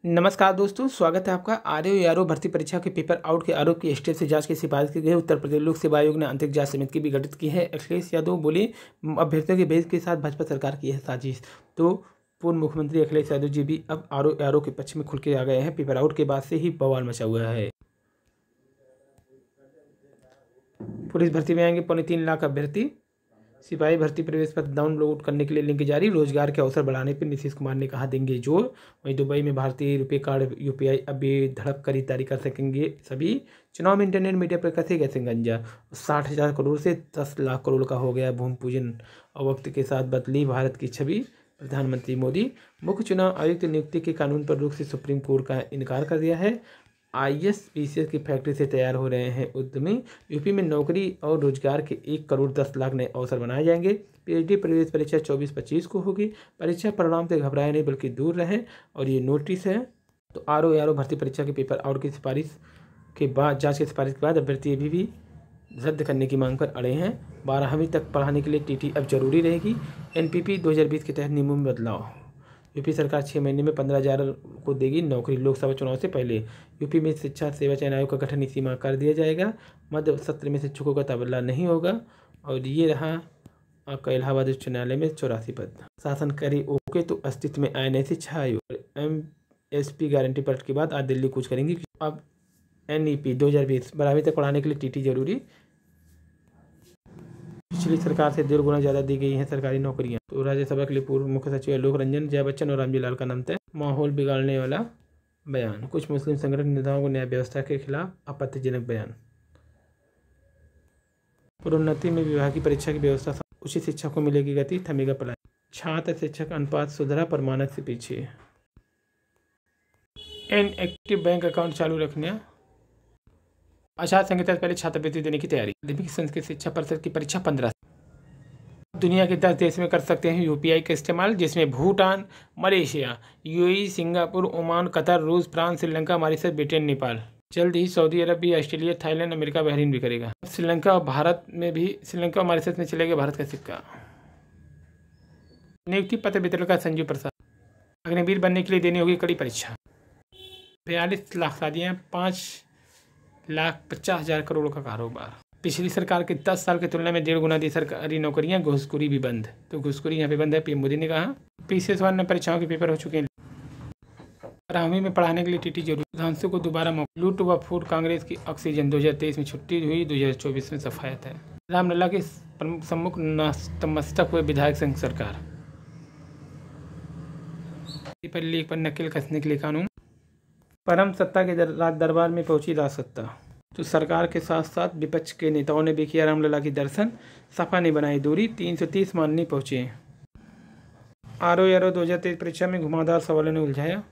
नमस्कार दोस्तों, स्वागत है आपका। आरओ भर्ती परीक्षा के पेपर आउट के आरोप की स्टेट से जांच की सिफारिश की गई। उत्तर प्रदेश लोक सेवा आयोग ने आंतरिक जांच समिति भी गठित की है। अखिलेश यादव बोले अभ्यर्थियों के भेद के साथ भाजपा सरकार की है साजिश। तो पूर्व मुख्यमंत्री अखिलेश यादव जी भी अब आरओ के पक्ष में खुल के आ गए हैं। पेपर आउट के बाद से ही बवाल मचा हुआ है। पुलिस भर्ती में आएंगे 3.25 लाख अभ्यर्थी। सिपाही भर्ती प्रवेश पत्र डाउनलोड करने के लिए लिंक जारी। रोजगार के अवसर बढ़ाने पर नीतीश कुमार ने कहा देंगे जोर। वहीं दुबई में भारतीय रुपये कार्ड यूपीआई अब धड़क खरीदारी कर सकेंगे सभी। चुनाव में इंटरनेट मीडिया पर कसे गए गंजा। 60,000 करोड़ से 10 लाख करोड़ का हो गया भूमि पूजन। और वक्त के साथ बदली भारत की छवि। प्रधानमंत्री मोदी। मुख्य चुनाव आयुक्त नियुक्ति के कानून पर रोक से सुप्रीम कोर्ट का इनकार कर दिया है। आईएएस पीसीएस की फैक्ट्री से तैयार हो रहे हैं उद्यमी। यूपी में नौकरी और रोजगार के 1 करोड़ 10 लाख नए अवसर बनाए जाएंगे। पीएचडी प्रवेश परीक्षा 24-25 को होगी। परीक्षा परिणाम से घबराए नहीं बल्कि दूर रहें। और ये नोटिस है। तो आरओ भर्ती परीक्षा के पेपर आउट की सिफारिश के बाद जांच की सिफारिश के बाद अभ्यर्थी अभी भी रद्द करने की मांग पर अड़े हैं। 12वीं तक पढ़ाने के लिए टीटी अब जरूरी रहेगी। एनपीपी 2020 के तहत नियमों में बदलाव। यूपी सरकार 6 महीने में 15,000 को देगी नौकरी। लोकसभा चुनाव से पहले यूपी में शिक्षा सेवा चयन आयोग का गठन इसी माह कर दिया जाएगा। मध्य सत्र में शिक्षकों का तबादला नहीं होगा। और ये रहा आपका इलाहाबाद उच्च न्यायालय में 84 पद। शासन करे ओके तो अस्तित्व में आए नए शिक्षा आयोग। एमएसपी गारंटी पलट के बाद आज दिल्ली कूच करेंगी। अब एनईपी 2020 12वीं तक पढ़ाने के लिए टीटी जरूरी। पिछली सरकार से 1.5 गुना ज़्यादा दी गई हैं सरकारी नौकरियां। तो राज्यसभा के लिए पूर्व मुख्य सचिव आलोक रंजन, जया बच्चन और रामजी लाल का नाम तय। माहौल बिगाड़ने वाला बयान। कुछ मुस्लिम संगठन नेताओं को न्याय व्यवस्था के खिलाफ आपत्तिजनक बयान। प्रोन्नति में विवाह की परीक्षा की व्यवस्था। उचित शिक्षा को मिलेगी गति, थमेगा पलायन। छात्र शिक्षक अनुपात सुधरा पर मानक से पीछे। इनएक्टिव बैंक अकाउंट चालू रखने। आचार संहिता से पहले छात्रवृत्ति देने की तैयारी। माध्यमिक संस्कृत शिक्षा परिषद की परीक्षा 15। दुनिया के 10 देश में कर सकते हैं यूपीआई का इस्तेमाल, जिसमें Bhutan, Malaysia, UAE, Singapore, Oman, Qatar, रूस, France, Sri Lanka, Mauritius, Britain, Nepal. जल्द ही सऊदी अरब भी, ऑस्ट्रेलिया, थाईलैंड, अमेरिका, बहरीन भी करेगा। श्रीलंका और भारत में भी, श्रीलंका और मॉरिशस में चलेगा भारत का सिक्का। नियुक्ति पत्र वितरण का संजू प्रसाद। अग्निवीर बनने के लिए देनी होगी कड़ी परीक्षा। 42 लाख शादियाँ, 5,50,000 करोड़ का कारोबार। पिछली सरकार के 10 साल की तुलना में 1.5 गुना दी सरकारी नौकरियां। घूसखोरी भी बंद। तो घूसखोरी यहाँ पे बंद है, पीएम मोदी ने कहा। पीसीएस 1 परीक्षाओं के पेपर हो चुके हैं। 12वीं में पढ़ाने के लिए टीटी जरूरी। प्रधानमंत्री को दोबारा मौका। लूट व फूट कांग्रेस की ऑक्सीजन। 2023 में छुट्टी हुई, 2024 में सफायत है। रामलला के सम्मुख नतमस्तक हुए विधायक संघ सरकार। पर लीक पर नकेल कसने के लिए कानून। परम सत्ता के राज दरबार में पहुंची राजसत्ता। तो सरकार के साथ साथ विपक्ष के नेताओं ने भी किया रामलला की दर्शन। सपा ने बनाई दूरी। 330 माननी पहुंचे। आरओ 2023 परीक्षा में घुमावदार सवालों ने उलझाया।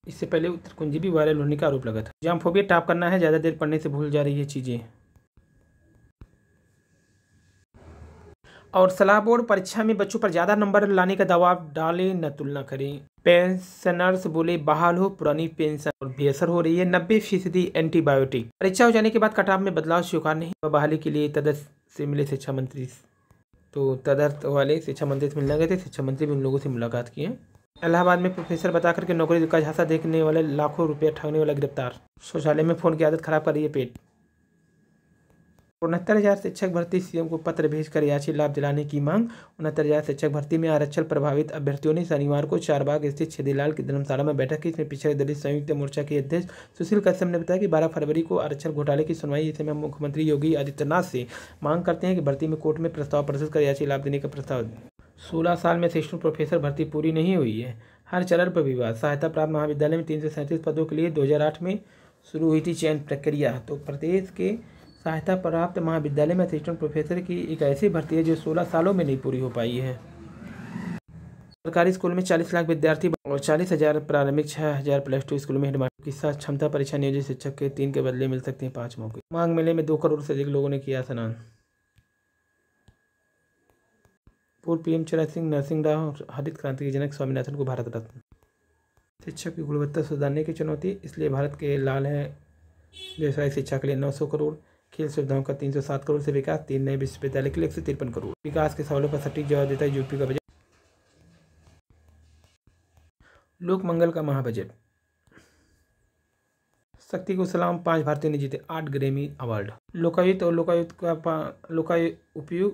इससे पहले उत्तर कुंजी भी वायरल होने का आरोप लगा था। जामफोबिया टॉप करना है, ज़्यादा देर पढ़ने से भूल जा रही है चीज़ें। और सलाह बोर्ड परीक्षा में बच्चों पर ज़्यादा नंबर लाने का दबाव डाले, न तुलना करें। पेंशनर्स बोले बहाल हो पुरानी पेंशन और बेअसर हो रही है। 90% एंटीबायोटिक। परीक्षा हो जाने के बाद कटाव में बदलाव स्वीकार नहीं। बहाली के लिए तदर्थ से मिले शिक्षा मंत्री। तो तदर्थ वाले शिक्षा मंत्री से मिलने गए थे। शिक्षा मंत्री भी उन लोगों से मुलाकात की है। इलाहाबाद में प्रोफेसर बता करके नौकरी का झांसा देखने वाले लाखों रुपया ठगने वाला गिरफ्तार। शौचालय में फोन की आदत खराब कर रही है पेट। 69,000 शिक्षक भर्ती। सीएम को पत्र भेजकर याची लाभ दिलाने की मांग। 69,000 शिक्षक भर्ती में आरक्षण प्रभावित अभ्यर्थियों ने शनिवार को चारबाग स्थित छेदीलाल की धर्मशाला में बैठक की। इसमें पिछड़े दलित संयुक्त मोर्चा के अध्यक्ष सुशील कश्यप ने बताया कि 12 फरवरी को आरक्षण घोटाले की सुनवाई। इसे में मुख्यमंत्री योगी आदित्यनाथ से मांग करते हैं कि भर्ती में कोर्ट में प्रस्ताव प्रस्तुत कर याची लाभ देने का प्रस्ताव। 16 साल में असिस्टेंट प्रोफेसर भर्ती पूरी नहीं हुई है। हर चरण पर विवाद। सहायता प्राप्त महाविद्यालय में 337 पदों के लिए 2008 में शुरू हुई थी चयन प्रक्रिया। तो प्रदेश के सहायता प्राप्त महाविद्यालय में असिस्टेंट प्रोफेसर की एक ऐसी भर्ती है जो 16 सालों में नहीं पूरी हो पाई है। सरकारी स्कूल में 40 लाख विद्यार्थी और 40,000 प्रारंभिक, 6,000 प्लस 2 स्कूल में हेडमास्टर की साथ क्षमता परीक्षा नियोजित शिक्षक के 3 के बदले मिल सकते हैं 5 मौके। मांग मेले में 2 करोड़ से अधिक लोगों ने किया स्नान। पूर्व पीएम चरण सिंह, नरसिंह राव और हरित क्रांति के जनक स्वामीनाथन को भारत रत्न। शिक्षा की गुणवत्ता सुधारने की चुनौती, इसलिए भारत के लाल है व्यवसायिक शिक्षा के लिए 900 करोड़। खेल सुविधाओं का 307 करोड़ से विकास। 3 नए विश्वविद्यालय के लिए 153 करोड़। विकास के सवालों पर सटीक जवाब देता है यूपी का बजट। लोक मंगल का महाबजट। शक्ति को सलाम 5 भारतीयों ने जीते 8 ग्रैमी अवार्ड। लोकायुक्त और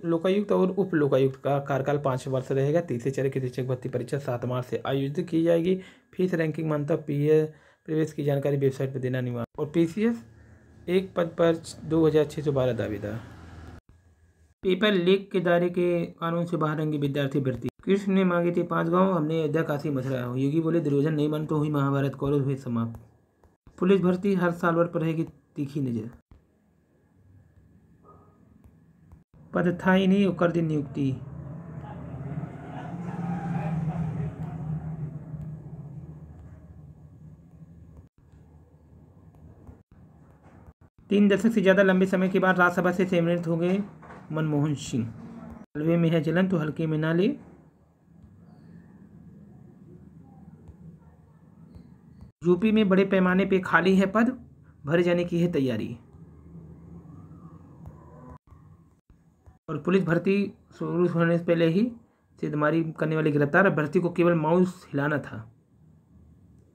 लोकायुक्त और उप लोकायुक्त का कार्यकाल 5 वर्ष रहेगा। तीसरे चरण की शिक्षक भर्ती परीक्षा 7 मार्च से आयोजित की जाएगी। फीस रैंकिंग मानता प्रवेश की जानकारी वेबसाइट पर देना अनिवार्य। और पीसीएस एक पद पर 2612 दावेदार। पेपर लीक के दायरे के कानून से बाहर रहेंगे विद्यार्थी भर्ती। कृष्ण ने मांगे थे 5 गांव, हमने अयोध्या काशी मथुरा। योगी बोले दुर्योधन नहीं मन तो हुई महाभारत, कौरव हुए समाप्त। पुलिस भर्ती हर साल पर रहेगी तीखी नजर। पद था ही नहीं और कर दी नियुक्ति। तीन दशक से ज्यादा लंबे समय के बाद राज्यसभा से सेवानिवृत्त हो गए मनमोहन सिंह। हलवे में है जलन तो हल्के में ना ले। यूपी में बड़े पैमाने पे खाली है पद, भरे जाने की है तैयारी। और पुलिस भर्ती शुरू होने से पहले ही सेंधमारी करने वाले गिरफ्तार। अभ्यर्थी को केवल माउस हिलाना था।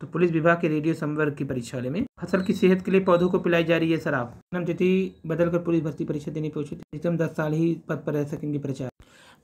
तो पुलिस विभाग के रेडियो संवर्ग की परीक्षा में फसल की सेहत के लिए पौधों को पिलाई जा रही है शराब। नाम तिथि बदलकर पुलिस भर्ती परीक्षा देने पहुंची। अधिकतम 10 साल ही पद पर रह सकेंगे प्रचार।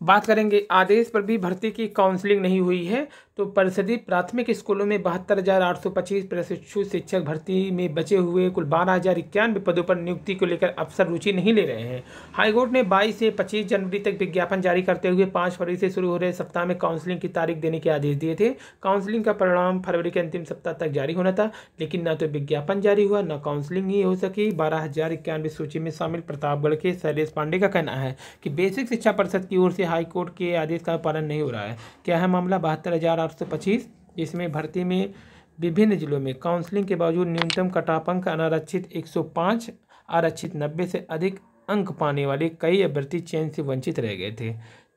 बात करेंगे आदेश पर भी भर्ती की काउंसलिंग नहीं हुई है। तो परिषदीय प्राथमिक स्कूलों में 72,825 प्रशिक्षु शिक्षक भर्ती में बचे हुए कुल 12,091 पदों पर नियुक्ति को लेकर अफसर रुचि नहीं ले रहे हैं। हाईकोर्ट ने 22 से 25 जनवरी तक विज्ञापन जारी करते हुए 5 फरवरी से शुरू हो रहे सप्ताह में काउंसलिंग की तारीख देने के आदेश दिए थे। काउंसलिंग का परिणाम फरवरी के अंतिम सप्ताह तक जारी होना था, लेकिन न तो विज्ञापन जारी हुआ न काउंसलिंग ही हो सकी। 12,091 सूची में शामिल प्रतापगढ़ के शैलेश पांडे का कहना है कि बेसिक शिक्षा परिषद की ओर से हाईकोर्ट के आदेश का पालन नहीं हो रहा है। क्या है मामला? 72,825, जिसमें भर्ती में विभिन्न जिलों में काउंसलिंग के बावजूद न्यूनतम कटाप अंक अनारक्षित 105, आरक्षित 90 से अधिक अंक पाने वाले कई अभ्यर्थी चयन से वंचित रह गए थे।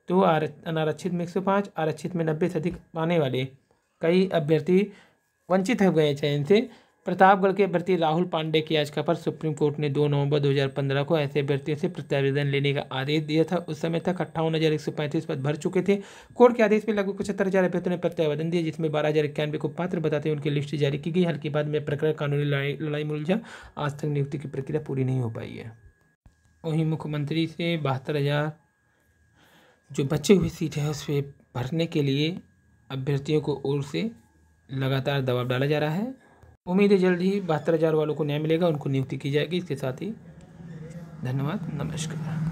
तो अनारक्षित में 105, आरक्षित में 90 से अधिक पाने वाले कई अभ्यर्थी वंचित हो गए चयन से। प्रतापगढ़ के अभ्यर्थी राहुल पांडे की याचिका पर सुप्रीम कोर्ट ने 2 नवंबर 2015 को ऐसे अभ्यर्थियों से प्रत्यावेदन लेने का आदेश दिया था। उस समय तक 58,135 पद भर चुके थे। कोर्ट के आदेश में लगभग 75,000 अभ्यर्थियों ने प्रत्यावेदन दिया, जिसमें 12,091 को पात्र बताते हुए उनकी लिस्ट जारी की गई। हालांकि बाद में प्रकरण कानूनी लड़ाई में उलझा। आज तक नियुक्ति की प्रक्रिया पूरी नहीं हो पाई है। वहीं मुख्यमंत्री से 72,000 जो बचे हुए सीट है उस पर भरने के लिए अभ्यर्थियों को ओर से लगातार दबाव डाला जा रहा है। उम्मीद है जल्द ही 72,000 वालों को न्याय मिलेगा, उनको नियुक्ति की जाएगी। इसके साथ ही धन्यवाद, नमस्कार।